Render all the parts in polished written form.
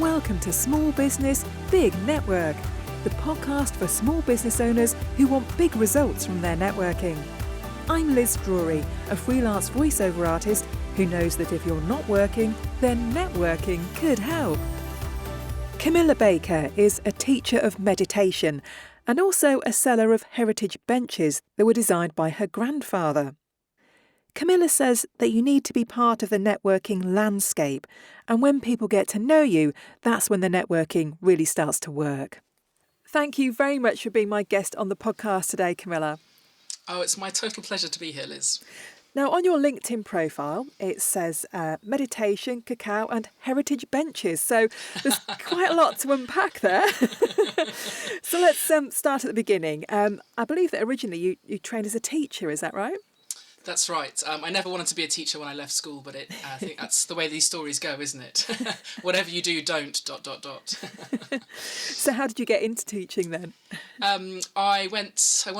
Welcome to Small Business, Big Network, the podcast for small business owners who want big results from their networking. I'm Liz Drury, a freelance voiceover artist who knows that if you're not working, then networking could help. Camilla Baker is a teacher of meditation and also a seller of heritage benches that were designed by her grandfather. Camilla says that you need to be part of the networking landscape, and when people get to know you, that's when the networking really starts to work. Thank you very much for being my guest on the podcast today, Camilla. Oh, it's my total pleasure to be here, Liz. Now, on your LinkedIn profile, it says meditation, cacao and heritage benches. So there's quite a lot to unpack there. So let's start at the beginning. I believe that originally you trained as a teacher, is that right? That's right. I never wanted to be a teacher when I left school, but I think that's the way these stories go, isn't it? Whatever you do, don't, ... So how did you get into teaching then? I wanted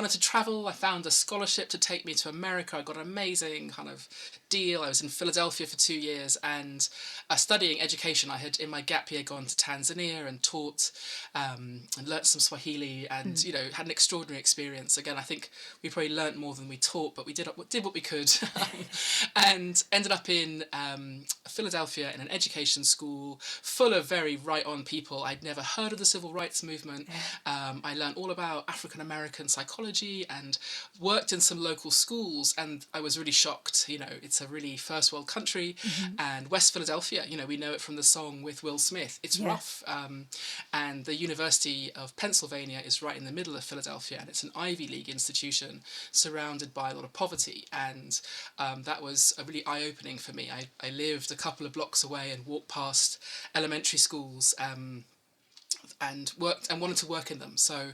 to travel. I found a scholarship to take me to America. I got an amazing kind of deal. I was in Philadelphia for 2 years and studying education. I had in my gap year gone to Tanzania and taught and learnt some Swahili and, had an extraordinary experience. Again, I think we probably learnt more than we taught, but we did what we could and ended up in Philadelphia in an education school full of very right-on people. I'd never heard of the civil rights movement. I learned all about African American psychology and worked in some local schools, and I was really shocked. It's a really first world country, and West Philadelphia, we know it from the song with Will Smith. It's rough, and the University of Pennsylvania is right in the middle of Philadelphia, and it's an Ivy League institution surrounded by a lot of poverty. And that was a really eye-opening for me. I lived a couple of blocks away and walked past elementary schools and worked and wanted to work in them. So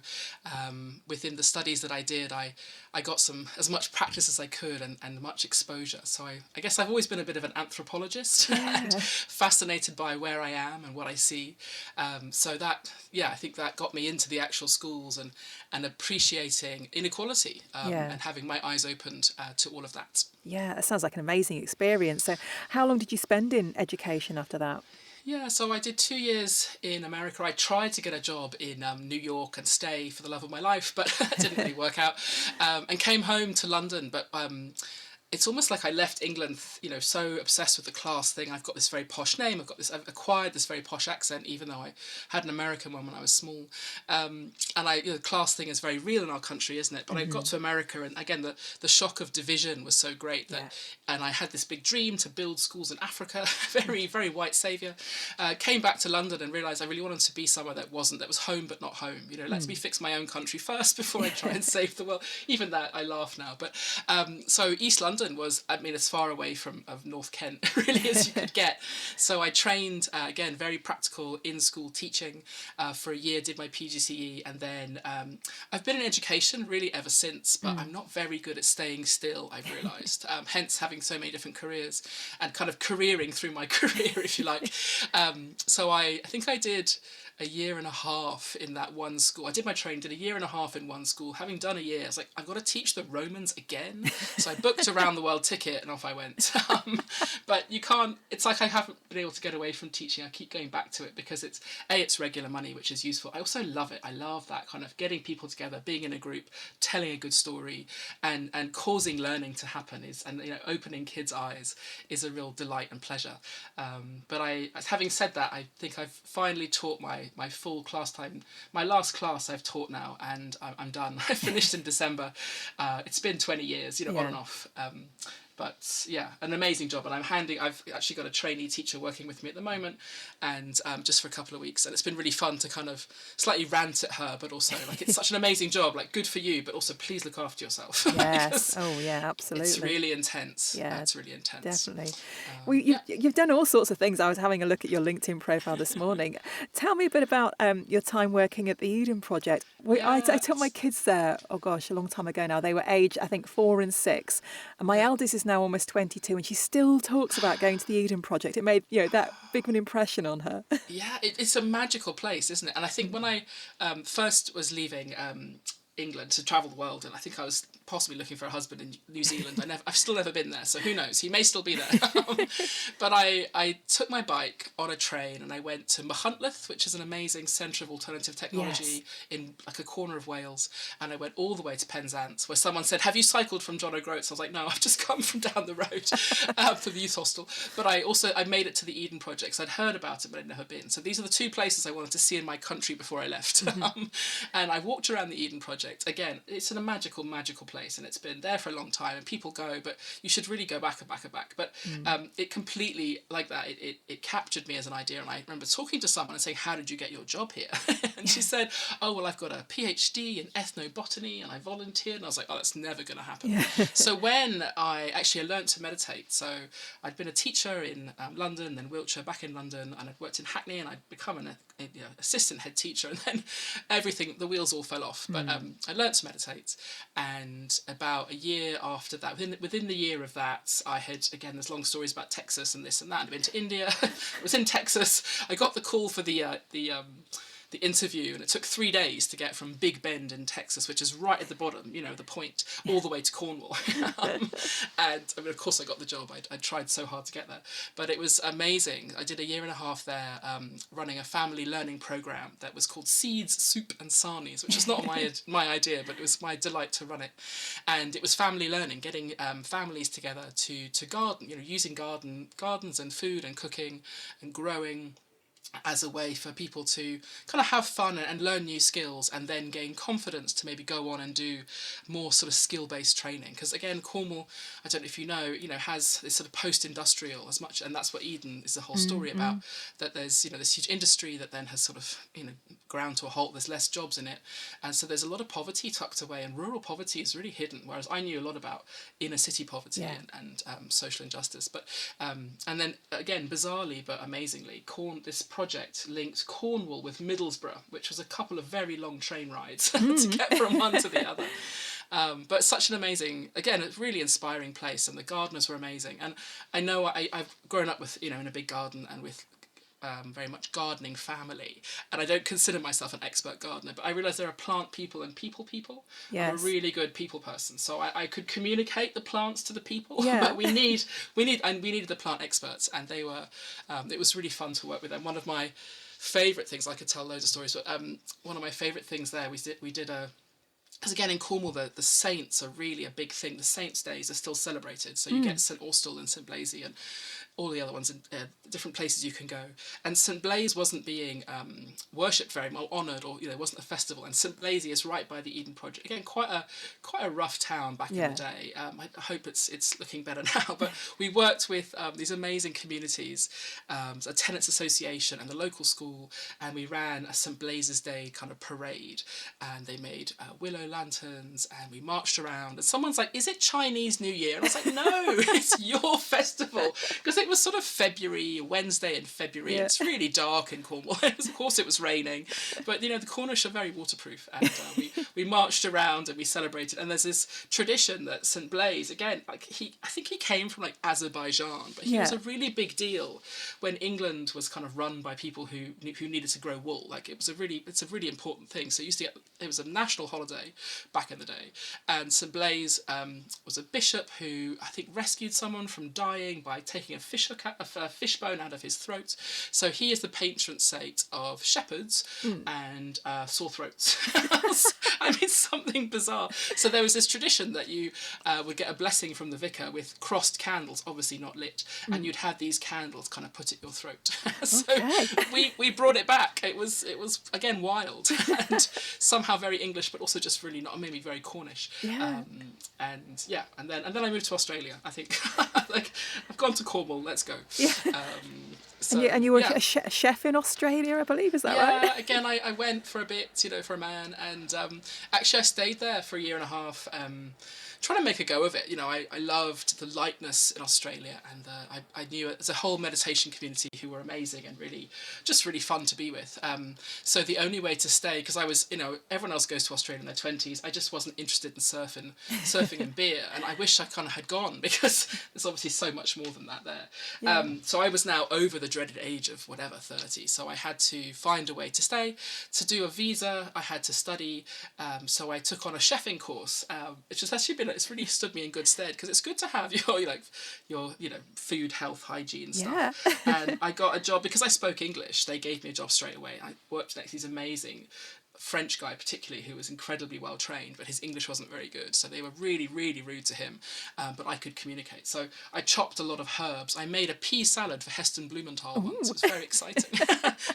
within the studies that I did, I got as much practice as I could and much exposure. So I guess I've always been a bit of an anthropologist and fascinated by where I am and what I see. So that, I think that got me into the actual schools and appreciating inequality and having my eyes opened to all of that. Yeah, that sounds like an amazing experience. So how long did you spend in education after that? Yeah, so I did 2 years in America. I tried to get a job in New York and stay for the love of my life, but it didn't really work out. And came home to London, but it's almost like I left England, so obsessed with the class thing. I've got this very posh name. I've acquired this very posh accent, even though I had an American one when I was small. And the class thing is very real in our country, isn't it? But I got to America, and again, the shock of division was so great and I had this big dream to build schools in Africa, very, very white saviour. Came back to London and realised I really wanted to be somewhere that was home but not home. Let me fix my own country first before I try and save the world. Even that, I laugh now. But so East London was, as far away of North Kent really as you could get. So I trained, again, very practical in-school teaching for a year, did my PGCE, and then I've been in education really ever since, but I'm not very good at staying still, I've realised, hence having so many different careers and kind of careering through my career, if you like. So I think I did a year and a half in that one school. I did my training, did a year and a half in one school. Having done a year, I was like, I've got to teach the Romans again. So I booked a round the world ticket and off I went. But you can't, it's like I haven't been able to get away from teaching. I keep going back to it because it's regular money, which is useful. I also love it. I love that kind of getting people together, being in a group, telling a good story and causing learning to happen opening kids' eyes is a real delight and pleasure. But having said that, I think I've finally taught my full class time. My last class I've taught now, and I'm done. I finished in December. It's been 20 years, on and off. But yeah, an amazing job. And I've actually got a trainee teacher working with me at the moment, and just for a couple of weeks. And it's been really fun to kind of slightly rant at her, but also it's such an amazing job, good for you, but also please look after yourself. Yes. Oh yeah, absolutely. It's really intense. Yeah, it's really intense. Definitely. Well, you've done all sorts of things. I was having a look at your LinkedIn profile this morning. Tell me a bit about your time working at the Eden Project. I took my kids there, a long time ago now. They were aged, I think, 4 and 6. And my eldest is now almost 22, and she still talks about going to the Eden Project. It made that big of an impression on her. Yeah, it's a magical place, isn't it? And I think when I first was leaving England to travel the world, and I think I was possibly looking for a husband in New Zealand. I've still never been there, so who knows? He may still be there. But I took my bike on a train and I went to Machynlleth, which is an amazing centre of alternative technology in like a corner of Wales, and I went all the way to Penzance, where someone said, "Have you cycled from John O'Groats?" I was like, "No, I've just come from down the road to the youth hostel." But I made it to the Eden Project. So I'd heard about it, but I'd never been. So these are the two places I wanted to see in my country before I left. And I walked around the Eden Project. Again, it's a magical place, and it's been there for a long time, and people go, but you should really go back and back and back. But it completely, like that, it captured me as an idea. And I remember talking to someone and saying, "How did you get your job here?" And she said, "Oh, well, I've got a PhD in ethnobotany and I volunteered." And I was like, "Oh, that's never going to happen." So when I learned to meditate, so I'd been a teacher in London, then Wiltshire, back in London, and I'd worked in Hackney, and I'd become an assistant head teacher, and then the wheels all fell off. But I learned to meditate, and about a year after that, within the year of that, I had, again, there's long stories about Texas and this and that. I'd been to India. I was in Texas. I got the call for the interview, and it took 3 days to get from Big Bend in Texas, which is right at the bottom, the point, all the way to Cornwall. And I mean, of course I got the job. I tried so hard to get there, but it was amazing. I did a year and a half there, running a family learning program that was called Seeds, Soup and Sarnies, which is not my idea, but it was my delight to run it. And it was family learning, getting families together to garden, using gardens and food and cooking and growing as a way for people to kind of have fun and learn new skills, and then gain confidence to maybe go on and do more sort of skill-based training. Because again, Cornwall, I don't know if you know, has this sort of post-industrial as much, and that's what Eden is the whole story about, that there's, this huge industry that then has sort of, ground to a halt. There's less jobs in it, and so there's a lot of poverty tucked away, and rural poverty is really hidden, whereas I knew a lot about inner city poverty and social injustice. But and then again, bizarrely but amazingly, this project linked Cornwall with Middlesbrough, which was a couple of very long train rides to get from one to the other. But such an amazing, again, a really inspiring place, and the gardeners were amazing. And I know I've grown up with, in a big garden and with very much gardening family, and I don't consider myself an expert gardener, but I realise there are plant people and people. I'm a really good people person, so I could communicate the plants to the people, but we needed the plant experts, and they were it was really fun to work with them. One of my favourite things, I could tell loads of stories, but one of my favourite things there, we did because again in Cornwall the saints are really a big thing. The saints' days are still celebrated, so you get St Austell and St Blaise and all the other ones in different places you can go. And St Blaise wasn't being worshipped very well, honoured, or it wasn't a festival. And St Blaise is right by the Eden Project. Again, quite a rough town back in the day. I hope it's looking better now. But we worked with these amazing communities, a tenants association and the local school, and we ran a St Blaise's Day kind of parade. And they made willow lanterns, and we marched around. And someone's like, "Is it Chinese New Year?" And I was like, "No, it's your festival." Because it was sort of February, Wednesday in February. It's really dark in Cornwall. Of course it was raining, but the Cornish are very waterproof, and we marched around and we celebrated. And there's this tradition that St Blaise, again, I think he came from Azerbaijan, but he was a really big deal when England was kind of run by people who needed to grow wool. It's a really important thing. So it was a national holiday back in the day, and St Blaise was a bishop who I think rescued someone from dying by taking a fishbone out of his throat. So he is the patron saint of shepherds and sore throats. I mean, something bizarre. So there was this tradition that you would get a blessing from the vicar with crossed candles, obviously not lit, and you'd have these candles kind of put at your throat. So we brought it back. It was again wild and somehow very English, but also just really not, maybe very Cornish. And then I moved to Australia. I think I've gone to Cornwall. Let's go. And you were a chef in Australia, I believe, is that right? Yeah, again, I went for a bit, for a man, and actually I stayed there for a year and a half, trying to make a go of it. You know, I loved the lightness in Australia, and I knew there's a whole meditation community who were amazing and really fun to be with. So the only way to stay, because I was, you know, everyone else goes to Australia in their 20s, I just wasn't interested in surfing and beer, and I wish I kind of had gone, because there's obviously so much more than that there. Yeah. So I was now over the dreaded age of whatever, 30, so I had to find a way to stay. To do a visa, I had to study, so I took on a chefing course, which has actually it's really stood me in good stead, because it's good to have your you know, food, health, hygiene stuff. Yeah. And I got a job because I spoke English. They gave me a job straight away. I worked next to these amazing French guy, particularly, who was incredibly well trained, but his English wasn't very good, so they were really rude to him, but I could communicate. So I chopped a lot of herbs. I made a pea salad for Heston Blumenthal once. It was very exciting.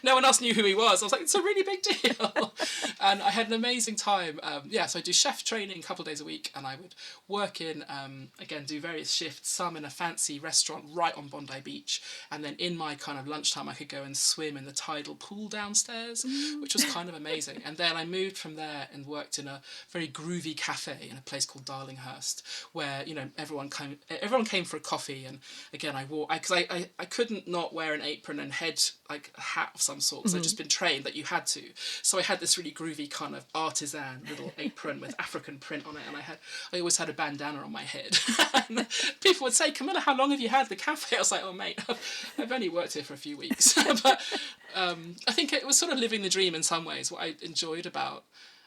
No one else knew who he was. I was like, it's a really big deal. And I had an amazing time. So I do chef training a couple of days a week, and I would work in, again, do various shifts, some in a fancy restaurant right on Bondi Beach, and then in my kind of lunchtime I could go and swim in the tidal pool downstairs, which was kind of amazing. And then I moved from there and worked in a very groovy cafe in a place called Darlinghurst, where, you know, everyone came for a coffee. And again, I couldn't not wear an apron and like a hat of some sort, because I'd just been trained that you had to. So I had this really groovy kind of artisan little apron with African print on it, and I always had a bandana on my head. And people would say, Camilla, how long have you had the cafe? I was like, oh mate, I've only worked here for a few weeks. But I think it was sort of living the dream in some ways. What I enjoyed about,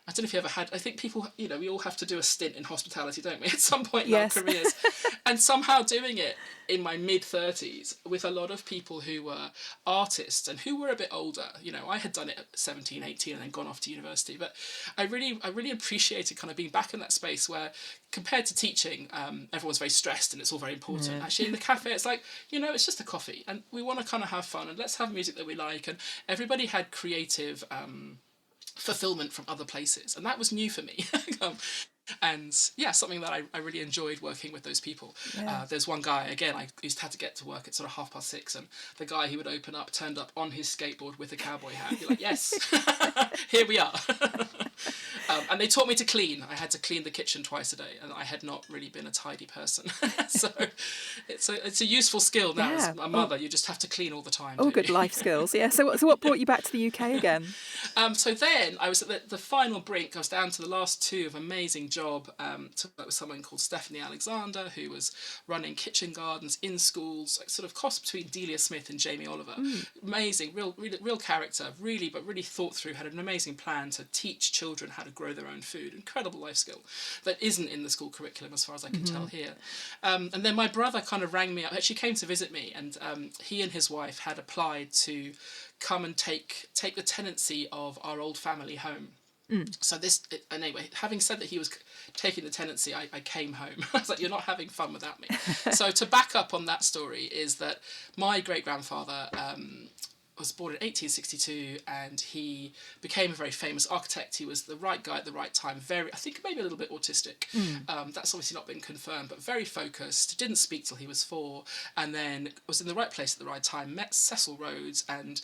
I don't know if you ever had, I think people, you know, we all have to do a stint in hospitality, don't we, at some point in our careers. And somehow doing it in my mid-30s with a lot of people who were artists and who were a bit older. You know, I had done it at 17, 18 and then gone off to university. But I really appreciated kind of being back in that space where, compared to teaching, everyone's very stressed and it's all very important. Yeah. Actually, in the cafe, it's like, you know, it's just a coffee and we want to kind of have fun and let's have music that we like. And everybody had creative fulfillment from other places, and that was new for me. And yeah, something that I really enjoyed working with those people. Yeah. There's one guy, again, I used to have to get to work at sort of 6:30, and the guy who would open up turned up on his skateboard with a cowboy hat. You're like, yes, here we are. And they taught me to clean. I had to clean the kitchen twice a day, and I had not really been a tidy person. So it's a useful skill now. Yeah. As a mother, you just have to clean all the time. All good life skills, yeah. So what brought you back to the UK again? So then I was at the final brink. I was down to the last two of amazing job to work with someone called Stephanie Alexander, who was running kitchen gardens in schools, like sort of cross between Delia Smith and Jamie Oliver. Amazing, real character, really thought through, had an amazing plan to teach children how to grow their own food. Incredible life skill that isn't in the school curriculum as far as I can tell here. And then my brother kind of rang me up, actually came to visit me, and he and his wife had applied to come and take the tenancy of our old family home. So anyway, having said that he was taking the tenancy, I came home. I was like, you're not having fun without me. So to back up on that story is that my great-grandfather was born in 1862, and he became a very famous architect. He was the right guy at the right time, I think maybe a little bit autistic. That's obviously not been confirmed, but very focused, didn't speak till he was 4, and then was in the right place at the right time, met Cecil Rhodes, and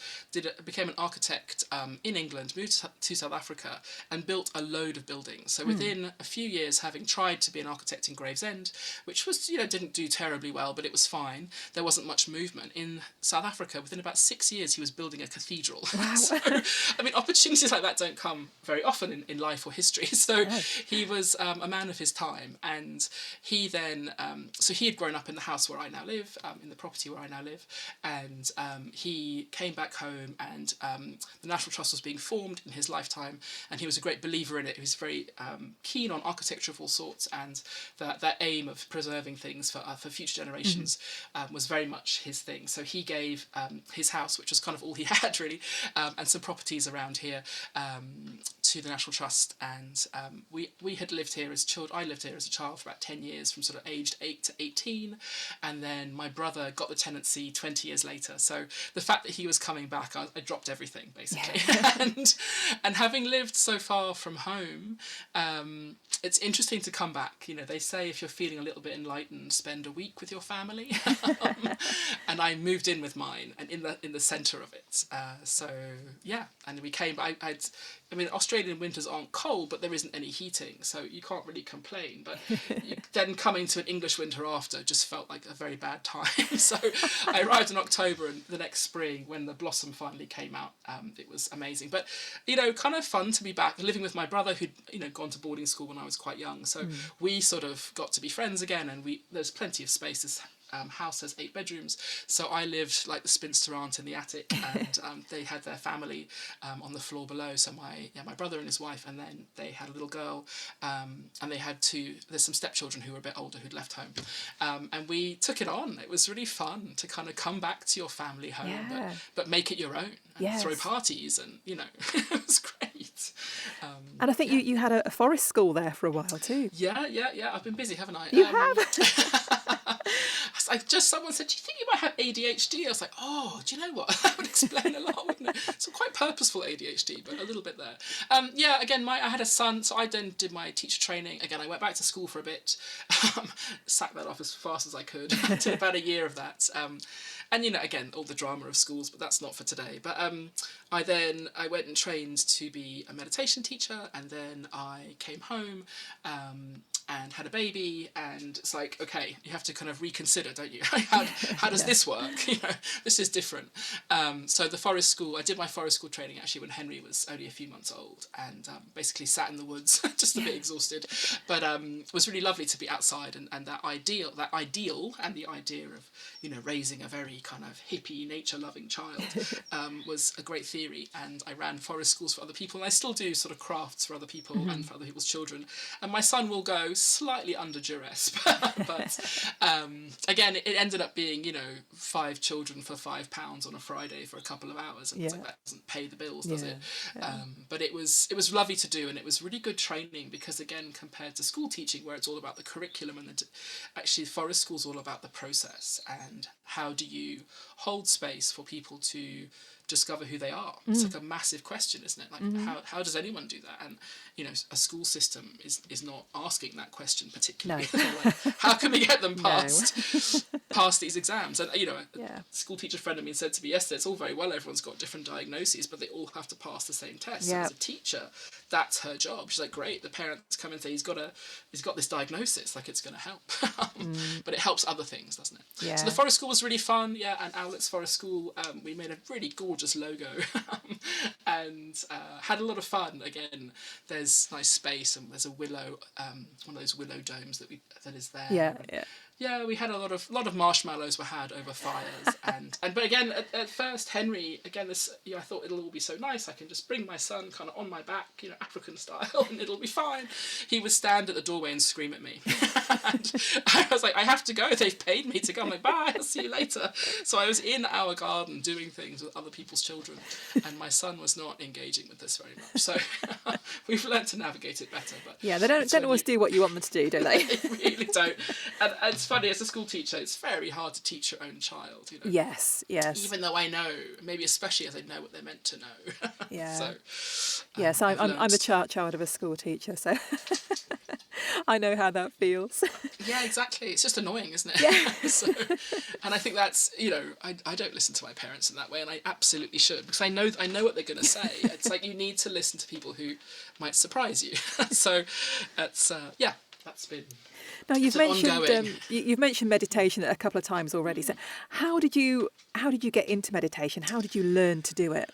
became an architect in England, moved to South Africa, and built a load of buildings. So within a few years, having tried to be an architect in Gravesend, which was, you know, didn't do terribly well, but it was fine. There wasn't much movement. In South Africa, within about 6 years, he was building a cathedral. Wow. So, I mean, opportunities like that don't come very often in life or history. So he was a man of his time, and he then, so he had grown up in the house where I now live, in the property where I now live, and he came back home, and the National Trust was being formed in his lifetime, and he was a great believer in it. He was very keen on architecture of all sorts, and that aim of preserving things for future generations was very much his thing. So he gave his house, which was kind of all he had really, and some properties around here, to the National Trust, and we had lived here as children. I lived here as a child for about 10 years, from sort of aged 8 to 18, and then my brother got the tenancy 20 years later. So the fact that he was coming back, I dropped everything basically. Yeah. and having lived so far from home, it's interesting to come back. You know, they say if you're feeling a little bit enlightened, spend a week with your family. And I moved in with mine, and in the centre of it. So yeah, and we came. I mean, Australian winters aren't cold, but there isn't any heating, so you can't really complain. But then coming to an English winter after just felt like a very bad time. So I arrived in October, and the next spring, when the blossom finally came out, it was amazing. But, you know, kind of fun to be back living with my brother who'd, you know, gone to boarding school when I was quite young. So we sort of got to be friends again, and there's plenty of space. This house has 8 bedrooms, so I lived like the spinster aunt in the attic, and they had their family on the floor below. So my brother and his wife, and then they had a little girl, and they had there's some stepchildren who were a bit older who'd left home, and we took it on. It was really fun to kind of come back to your family home, but make it your own, and throw parties, and you know, it was great. And I think you had a forest school there for a while too. Yeah. I've been busy, haven't I? You have. Someone said, do you think you might have ADHD? I was like, oh, do you know what? That would explain a lot, wouldn't it? So quite purposeful ADHD, but a little bit there. Again, I had a son, so I then did my teacher training. Again, I went back to school for a bit, sacked that off as fast as I could. Did about a year of that. And, you know, again, all the drama of schools, but that's not for today. But I went and trained to be a meditation teacher, and then I came home and had a baby, and it's like, okay, you have to kind of reconsider, don't you? How does this work? You know, this is different. So the forest school, I did my forest school training actually when Henry was only a few months old, and basically sat in the woods, just a bit exhausted. But it was really lovely to be outside, and that ideal and the idea of, you know, raising a very kind of hippie, nature-loving child was a great theory. And I ran forest schools for other people, and I still do sort of crafts for other people and for other people's children. And my son will go slightly under duress, but again, it ended up being, you know, 5 children for £5 on a Friday for a couple of hours, and like, that doesn't pay the bills, does it? But it was lovely to do, and it was really good training, because again, compared to school teaching where it's all about the curriculum, and actually forest school's all about the process, and how do you hold space for people to discover who they are. It's like a massive question, isn't it? Like how does anyone do that? And you know, a school system is not asking that question particularly. No. Like, how can we get them past these exams? And you know, a school teacher friend of mine said to me yesterday, it's all very well everyone's got different diagnoses, but they all have to pass the same test. So as a teacher, that's her job. She's like, great, the parents come and say he's got this diagnosis, like it's going to help. But it helps other things, doesn't it? So the forest school was really fun. And Owletts Forest School, we made a really gorgeous logo and had a lot of fun. Again, there's nice space, and there's a willow, one of those willow domes that is there. Yeah, we had a lot of marshmallows were had over fires, but again, at first, Henry, again, this, you know, I thought it'll all be so nice. I can just bring my son kind of on my back, you know, African style, and it'll be fine. He would stand at the doorway and scream at me, and I was like, I have to go. They've paid me to go. I'm like, bye. I'll see you later. So I was in our garden doing things with other people's children, and my son was not engaging with this very much. So we've learned to navigate it better. But they don't always do what you want them to do they? They really don't. And it's funny, as a school teacher, it's very hard to teach your own child, you know. Yes. Even though I know, maybe especially as I know what they're meant to know. So I'm the child of a school teacher, so I know how that feels. Yeah, exactly. It's just annoying, isn't it? Yeah. And I think that's, you know, I don't listen to my parents in that way, and I absolutely should, because I know what they're going to say. It's like you need to listen to people who might surprise you. So it's that's been. Now you've mentioned meditation a couple of times already. So how did you get into meditation? How did you learn to do it?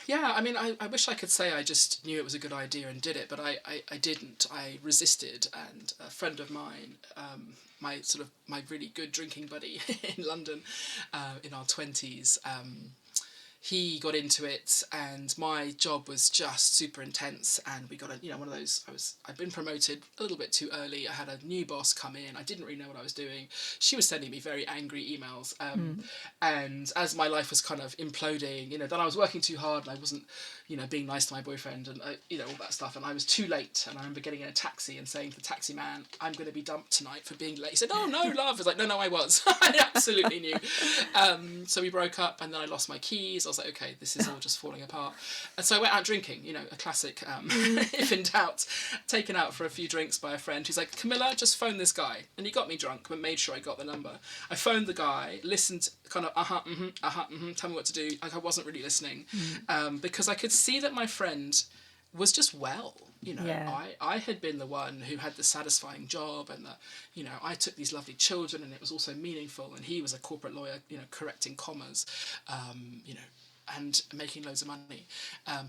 Yeah, I mean, I wish I could say I just knew it was a good idea and did it, but I didn't. I resisted, and a friend of mine, my really good drinking buddy in London, in our 20s, he got into it, and my job was just super intense, and we got one of those, I'd been promoted a little bit too early. I had a new boss come in. I didn't really know what I was doing. She was sending me very angry emails, and as my life was kind of imploding, you know, then I was working too hard, and I wasn't, you know, being nice to my boyfriend, and you know, all that stuff, and I was too late, and I remember getting in a taxi and saying to the taxi man, I'm going to be dumped tonight for being late. He said, oh no, love. I was like, no, I was. I absolutely knew. So we broke up, and then I lost my keys. I was like, okay, this is all just falling apart. And so I went out drinking, you know, a classic, if in doubt, taken out for a few drinks by a friend who's like, Camilla, just phone this guy. And he got me drunk, but made sure I got the number. I phoned the guy, listened, kind of, tell me what to do. Like, I wasn't really listening, because I could see that my friend was just well, you know. I had been the one who had the satisfying job, and you know, I took these lovely children, and it was also meaningful, and he was a corporate lawyer, you know, correcting commas, you know, and making loads of money,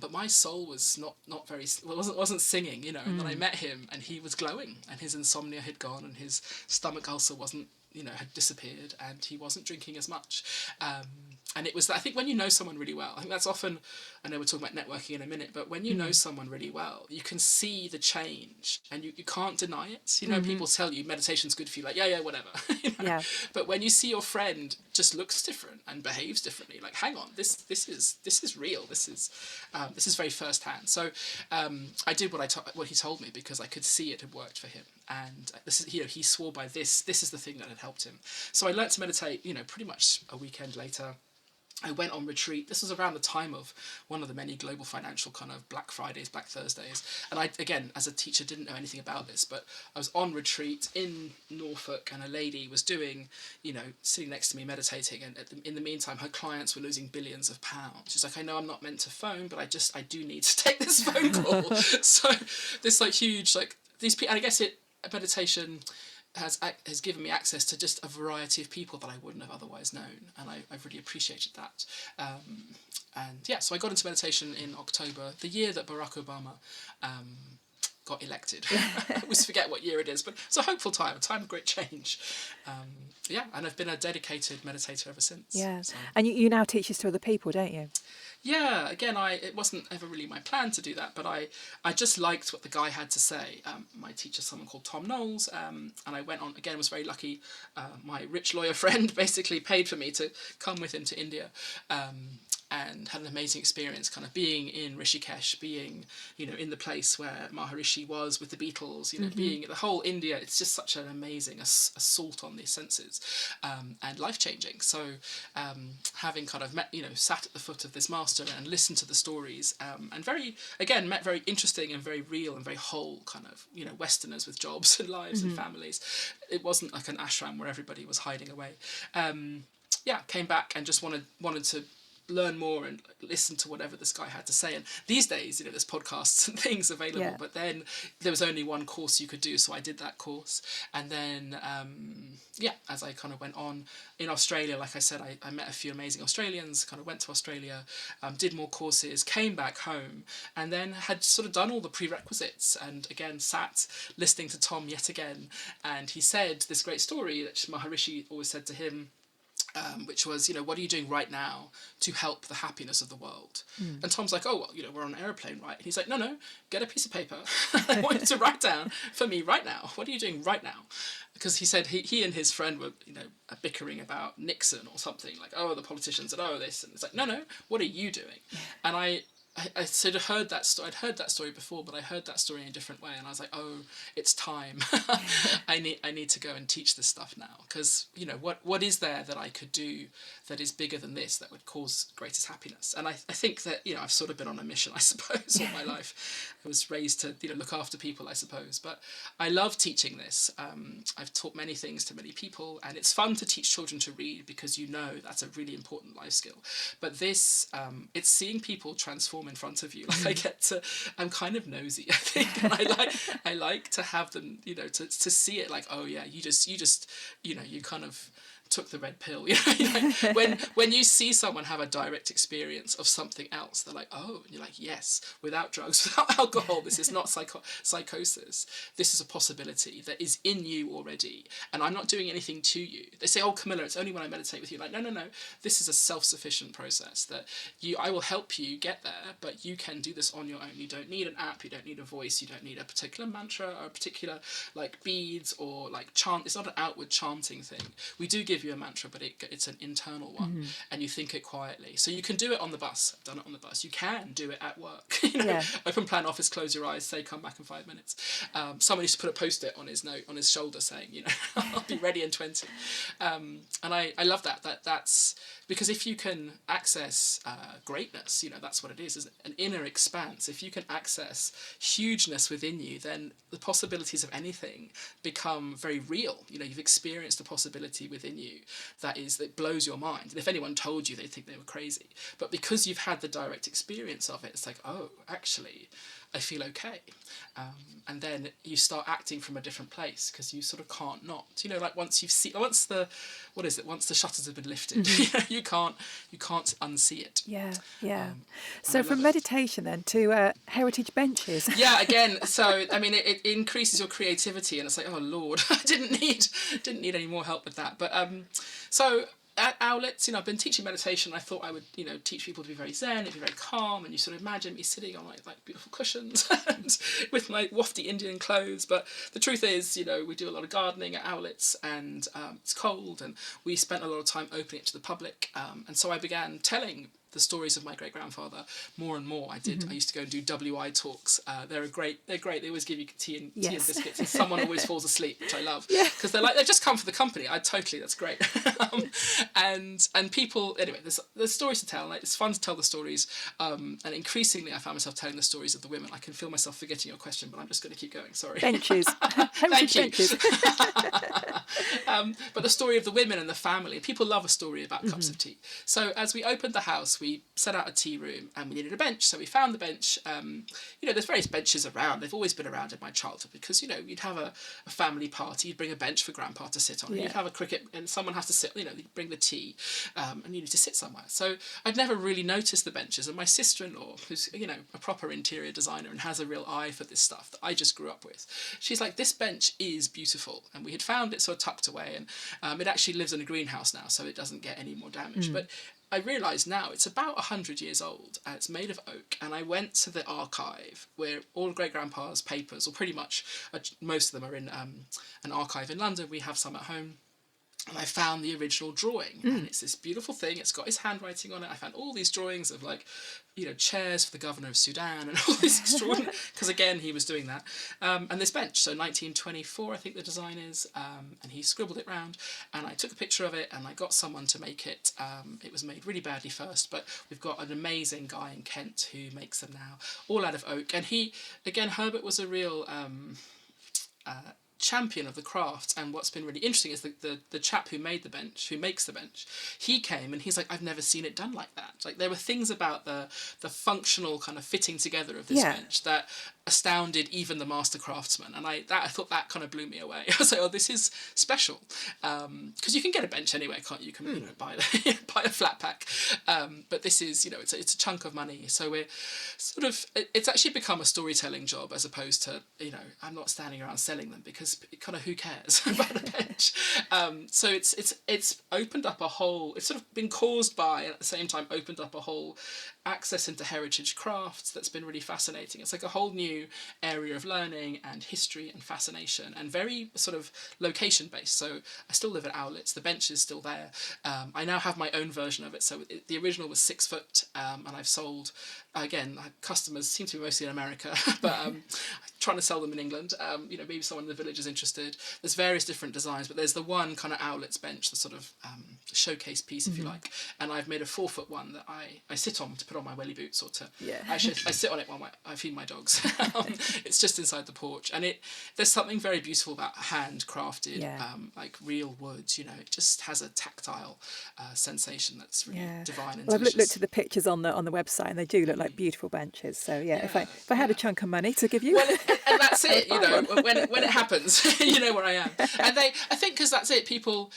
but my soul was not very, wasn't singing, you know. And then I met him, and he was glowing, and his insomnia had gone, and his stomach ulcer wasn't, you know, had disappeared, and he wasn't drinking as much. And it was, I think, when you know someone really well, I think that's often, I know we're talking about networking in a minute, but when you know someone really well, you can see the change, and you can't deny it. You know, people tell you meditation's good for you, like, yeah, whatever. You know? But when you see your friend just looks different and behaves differently, like, hang on, this is real. This is very firsthand. So I did what he told me, because I could see it had worked for him. And this is, you know, he swore by this is the thing that had helped him. So I learnt to meditate, you know, pretty much a weekend later. I went on retreat. This was around the time of one of the many global financial kind of Black Fridays, Black Thursdays. And I, again, as a teacher, didn't know anything about this, but I was on retreat in Norfolk, and a lady was doing, you know, sitting next to me meditating. And in the meantime, her clients were losing billions of pounds. She's like, I know I'm not meant to phone, but I do need to take this phone call. So this like huge, like these people, and I guess meditation has given me access to just a variety of people that I wouldn't have otherwise known, and I've really appreciated that. And yeah, so I got into meditation in October, the year that Barack Obama got elected. I always forget what year it is, but it's a hopeful time, a time of great change. Yeah, and I've been a dedicated meditator ever since. Yeah, so. And you now teach this to other people, don't you? Yeah, again, it wasn't ever really my plan to do that, but I just liked what the guy had to say. My teacher, someone called Thom Knoles, and I went on, again, was very lucky. My rich lawyer friend basically paid for me to come with him to India, and had an amazing experience kind of being in Rishikesh, being, you know, in the place where Maharishi was with the Beatles, you know, being the whole India. It's just such an amazing assault on the senses, and life-changing. So having kind of met, you know, sat at the foot of this master and listened to the stories, and met very interesting and very real and very whole kind of, you know, Westerners with jobs and lives and families. It wasn't like an ashram where everybody was hiding away. Came back and just wanted to learn more and listen to whatever this guy had to say. And these days, you know, there's podcasts and things available, but then there was only one course you could do, so I did that course. And then as I kind of went on in Australia, like I said, I met a few amazing Australians, kind of went to Australia, did more courses, came back home, and then had sort of done all the prerequisites, and again sat listening to Thom yet again. And he said this great story that Maharishi always said to him, which was, you know, what are you doing right now to help the happiness of the world? And Tom's like, oh, well, you know, we're on an airplane, right? And he's like, no, get a piece of paper. I want you to write down for me right now. What are you doing right now? Because he said he and his friend were, you know, bickering about Nixon or something, like, oh, the politicians and oh, this. And it's like, no, what are you doing? And I sort of heard that story. I'd heard that story before, but I heard that story in a different way, and I was like, oh, it's time. I need to go and teach this stuff now, because, you know, what is there that I could do that is bigger than this, that would cause greatest happiness? And I think that, you know, I've sort of been on a mission, I suppose, all my life. I was raised to, you know, look after people, I suppose, but I love teaching this. I've taught many things to many people, and it's fun to teach children to read, because you know that's a really important life skill. But this, it's seeing people transform in front of you. Like I'm kind of nosy, I think, and I like to have them, you know, to see it like, oh yeah, you just you know, you kind of took the red pill. You know, when you see someone have a direct experience of something else, they're like, oh, and you're like, yes, without drugs, without alcohol, this is not psychosis. This is a possibility that is in you already, and I'm not doing anything to you. They say, oh, Camilla, it's only when I meditate with you. Like, no. This is a self-sufficient process that I will help you get there, but you can do this on your own. You don't need an app. You don't need a voice. You don't need a particular mantra or a particular like beads or like chant. It's not an outward chanting thing. We do give you a mantra, but it's an internal one, and you think it quietly. So you can do it on the bus. I've done it on the bus. You can do it at work. You know, open plan office, close your eyes, say come back in 5 minutes. Someone used to put a post-it on his shoulder saying, you know, I'll be ready in 20. And I love that. That's Because if you can access greatness, you know, that's what it is an inner expanse. If you can access hugeness within you, then the possibilities of anything become very real. You know, you've experienced a possibility within you that blows your mind. And if anyone told you, they'd think they were crazy. But because you've had the direct experience of it, it's like, oh, actually, I feel okay. And then you start acting from a different place because you sort of can't not. You know, like once the shutters have been lifted, you can't unsee it. Yeah. So from meditation then to heritage benches. Yeah, again, so I mean it increases your creativity, and it's like, oh Lord, I didn't need any more help with that. But so at Owletts, you know, I've been teaching meditation. I thought I would, you know, teach people to be very zen, to be very calm, and you sort of imagine me sitting on like beautiful cushions and with my wafty Indian clothes. But the truth is, you know, we do a lot of gardening at Owletts, and it's cold, and we spent a lot of time opening it to the public. And so I began telling the stories of my great-grandfather more and more. I used to go and do WI talks. They're great. They always give you tea and biscuits, and someone always falls asleep, which I love, because they've just come for the company. That's great. And people, anyway, there's stories to tell. Like, it's fun to tell the stories, and increasingly I found myself telling the stories of the women. I can feel myself forgetting your question, but I'm just going to keep going. Sorry. Benches. Thank you. Benches. But the story of the women and the family. People love a story about cups of tea. So as we opened the house, we set out a tea room, and we needed a bench. So we found the bench. You know, there's various benches around. They've always been around in my childhood because, you know, you'd have a family party. You'd bring a bench for grandpa to sit on. You'd have a cricket, and someone has to sit. You know, you'd bring the tea, and you need to sit somewhere. So I'd never really noticed the benches. And my sister-in-law, who's, you know, a proper interior designer and has a real eye for this stuff that I just grew up with, she's like, this bench is beautiful. And we had found it sort of tucked away, and it actually lives in a greenhouse now, so it doesn't get any more damage. But I realise now it's about 100 years old. It's made of oak, and I went to the archive where all great-grandpa's papers, or pretty much most of them are in an archive in London. We have some at home. And I found the original drawing, and it's this beautiful thing. It's got his handwriting on it. I found all these drawings of, like, you know, chairs for the governor of Sudan and all this extraordinary, because again, he was doing that. And this bench, so 1924, I think the design is, and he scribbled it round, and I took a picture of it, and I got someone to make it. It was made really badly first, but we've got an amazing guy in Kent who makes them now, all out of oak. And Herbert was a real champion of the craft. And what's been really interesting is the chap who makes the bench, he came and he's like, I've never seen it done like that. Like, there were things about the functional kind of fitting together of this bench that astounded even the master craftsman, and I thought that kind of blew me away. I was like, oh, this is special, because you can get a bench anywhere, can't you? You can, you know, buy a flat pack, but this is, you know, it's a chunk of money. So we're sort of, it's actually become a storytelling job as opposed to, you know, I'm not standing around selling them, because kind of who cares about a bench. So it's opened up a whole, it's sort of been caused by, and at the same time opened up a whole access into heritage crafts that's been really fascinating. It's like a whole new area of learning and history and fascination, and very sort of location based. So I still live at Owletts, the bench is still there. I now have my own version of it. So the original was 6 foot, and I've sold, again, customers seem to be mostly in America, but I'm trying to sell them in England. You know, maybe someone in the village is interested. There's various different designs, but there's the one kind of Owletts bench, the sort of showcase piece, if you like. And I've made a 4 foot one that I sit on to put on my welly boots, or to actually I sit on it while I feed my dogs. It's just inside the porch, and there's something very beautiful about handcrafted, like real wood. You know, it just has a tactile sensation that's really divine and delicious. I've looked at the pictures on the website, and they do look like beautiful benches. So if I had a chunk of money to give you, well, and that's it. You know, when it happens, you know where I am. And I think because that's it. People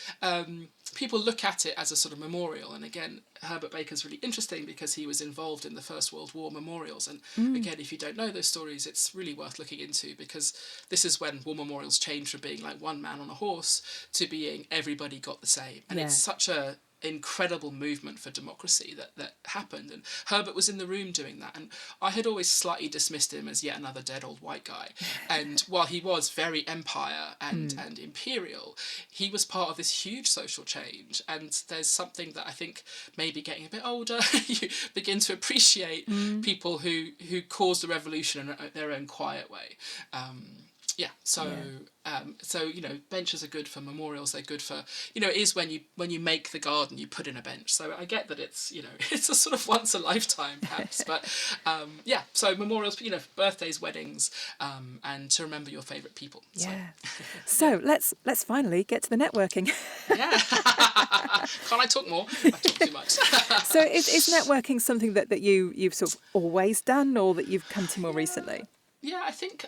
look at it as a sort of memorial, and again, Herbert Baker's really interesting because he was involved in the First World War memorials, and again, if you don't know those stories, it's really worth looking into, because this is when war memorials changed from being like one man on a horse to being everybody got the same, and it's such a incredible movement for democracy that happened, and Herbert was in the room doing that, and I had always slightly dismissed him as yet another dead old white guy, and while he was very empire and imperial, he was part of this huge social change. And there's something that I think, maybe getting a bit older, you begin to appreciate people who caused the revolution in their own quiet way. So benches are good for memorials. They're good for, it is when you make the garden, you put in a bench. So I get that it's it's a sort of once a lifetime perhaps, but so memorials, birthdays, weddings, and to remember your favourite people. So let's finally get to the networking. Yeah. Can't I talk more? I talk too much. So is networking something that you've sort of always done, or that you've come to more recently? Yeah, I think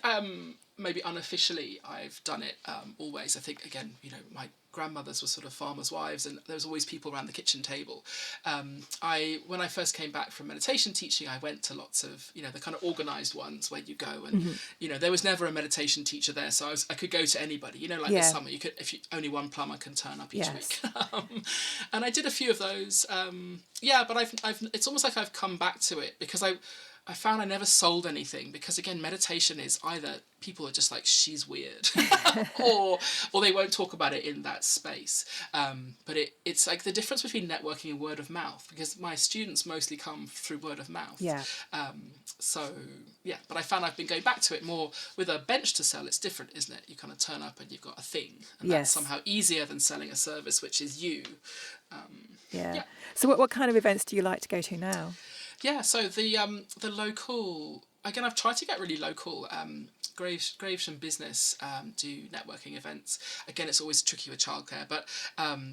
maybe unofficially I've done it always. I think, again, my grandmothers were sort of farmers' wives, and there was always people around the kitchen table. When I first came back from meditation teaching, I went to lots of, the kind of organised ones where you go and, there was never a meditation teacher there, so I could go to anybody. This summer, only one plumber can turn up each week. And I did a few of those. But I've it's almost like I've come back to it because I found I never sold anything, because again, meditation is either people are just like, she's weird, or they won't talk about it in that space. But it's like the difference between networking and word of mouth, because my students mostly come through word of mouth. But I found I've been going back to it more with a bench to sell. It's different, isn't it? You kind of turn up and you've got a thing, and that's somehow easier than selling a service, which is you. So what kind of events do you like to go to now? Yeah, so the local, again, I've tried to get really local. Gravesham Business do networking events. Again, it's always tricky with childcare, but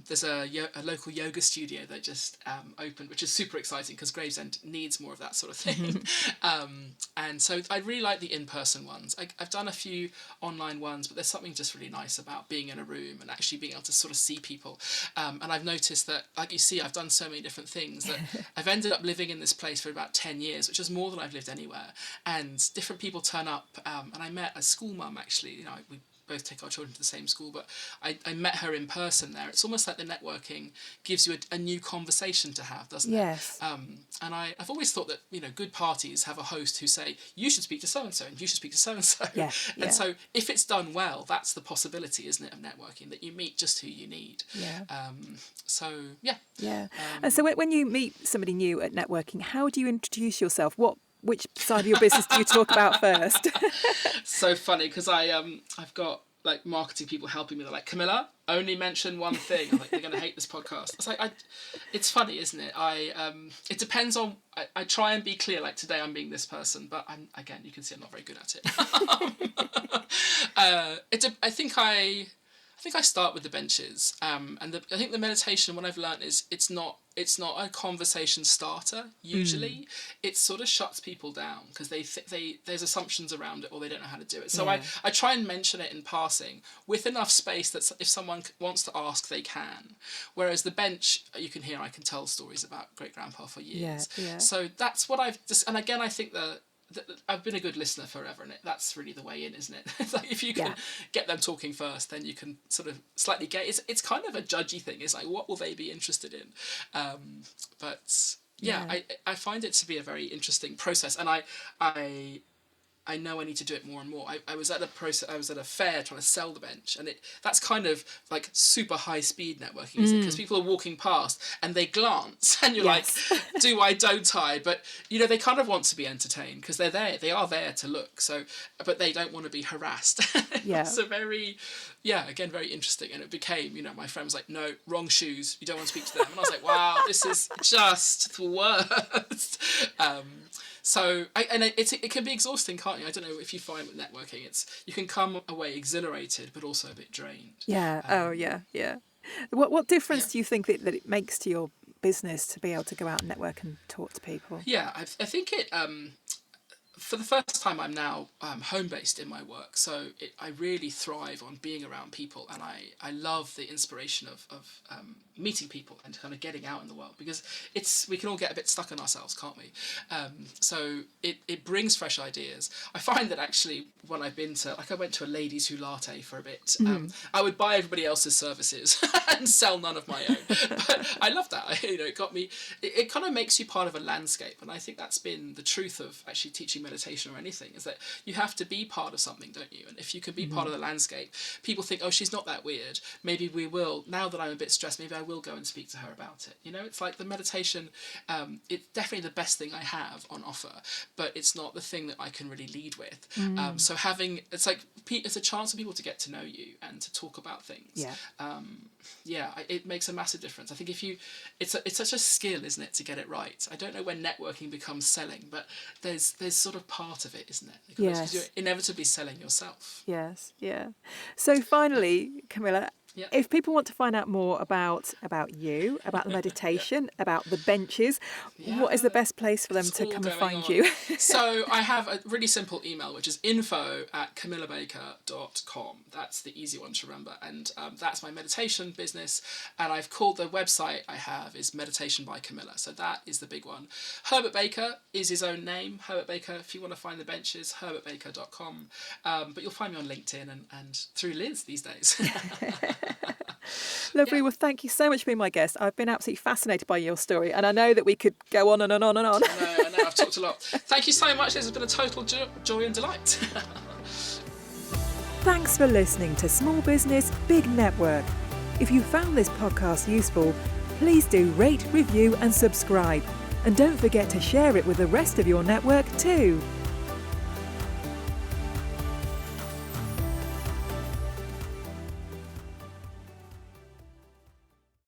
there's a local yoga studio that just opened, which is super exciting because Gravesend needs more of that sort of thing. And so I really like the in-person ones. I've done a few online ones, but there's something just really nice about being in a room and actually being able to sort of see people. And I've noticed that, like you see, I've done so many different things that I've ended up living in this place for about 10 years, which is more than I've lived anywhere. And different people turn up, and I met a school mum, actually. We both take our children to the same school, but I met her in person there. It's almost like the networking gives you a new conversation to have, doesn't it? Yes. And I've always thought that, good parties have a host who say, you should speak to so-and-so and you should speak to so-and-so. And so if it's done well, that's the possibility, isn't it, of networking, that you meet just who you need. And so when you meet somebody new at networking, how do you introduce yourself? Which side of your business do you talk about first? So funny, because I've got like marketing people helping me. They're like, Camilla, only mention one thing. I'm like, they're going to hate this podcast. It's like, it's funny, isn't it? It depends on. I try and be clear. Like today, I'm being this person, but again, you can see I'm not very good at it. I think I start with the benches, and I think the meditation, what I've learned is it's not a conversation starter usually. It sort of shuts people down because there's assumptions around it, or they don't know how to do it. So I try and mention it in passing with enough space that if someone wants to ask, they can. Whereas the bench, you can hear I can tell stories about great grandpa for years. So that's what I've just, and again, I think I've been a good listener forever, and that's really the way in, isn't it? It's like if you can get them talking first, then you can sort of slightly get. It's kind of a judgy thing. It's like, what will they be interested in? I find it to be a very interesting process, and I know I need to do it more and more. I was at a fair trying to sell the bench, and that's kind of like super high speed networking, isn't it? Because people are walking past and they glance, and you're like, do I, don't I? But they kind of want to be entertained because they are there to look. So, but they don't want to be harassed. It's very interesting. And it became, my friend was like, no, wrong shoes. You don't want to speak to them. And I was like, wow, this is just the worst. It can be exhausting, can't you? I don't know if you find with networking, you can come away exhilarated, but also a bit drained. What difference do you think that it makes to your business to be able to go out and network and talk to people? Yeah, I think it. For the first time, I'm now home-based in my work, so I really thrive on being around people, and I love the inspiration of meeting people and kind of getting out in the world, because we can all get a bit stuck in ourselves, can't we? So it brings fresh ideas. I find that actually when I've been to, I went to a ladies who latte for a bit, I would buy everybody else's services and sell none of my own. But I love that. It got me, it kind of makes you part of a landscape, and I think that's been the truth of actually teaching meditation or anything, is that you have to be part of something, don't you? And if you can be part of the landscape, people think, oh, she's not that weird. Maybe we will, now that I'm a bit stressed, maybe I will go and speak to her about it. You know, it's like the meditation, it's definitely the best thing I have on offer, but it's not the thing that I can really lead with. So it's a chance for people to get to know you and to talk about things. It makes a massive difference. I think it's such a skill, isn't it, to get it right. I don't know when networking becomes selling, but there's sort of part of it, isn't it? Because you're inevitably selling yourself. Yes, yeah. So finally, Camilla, if people want to find out more about you, about the meditation, about the benches, what is the best place for them to come and find you? So I have a really simple email, which is info@camillabaker.com. That's the easy one to remember. And that's my meditation business. And I've called the website I have is Meditation by Camilla. So that is the big one. Herbert Baker is his own name. Herbert Baker, if you want to find the benches, herbertbaker.com. But you'll find me on LinkedIn and through Liz these days. Lovely. Well, thank you so much for being my guest. I've been absolutely fascinated by your story, and I know that we could go on and on and on. I know, I've talked a lot. Thank you so much. This has been a total joy and delight. Thanks for listening to Small Business, Big Network. If you found this podcast useful, please do rate, review and subscribe. And don't forget to share it with the rest of your network too.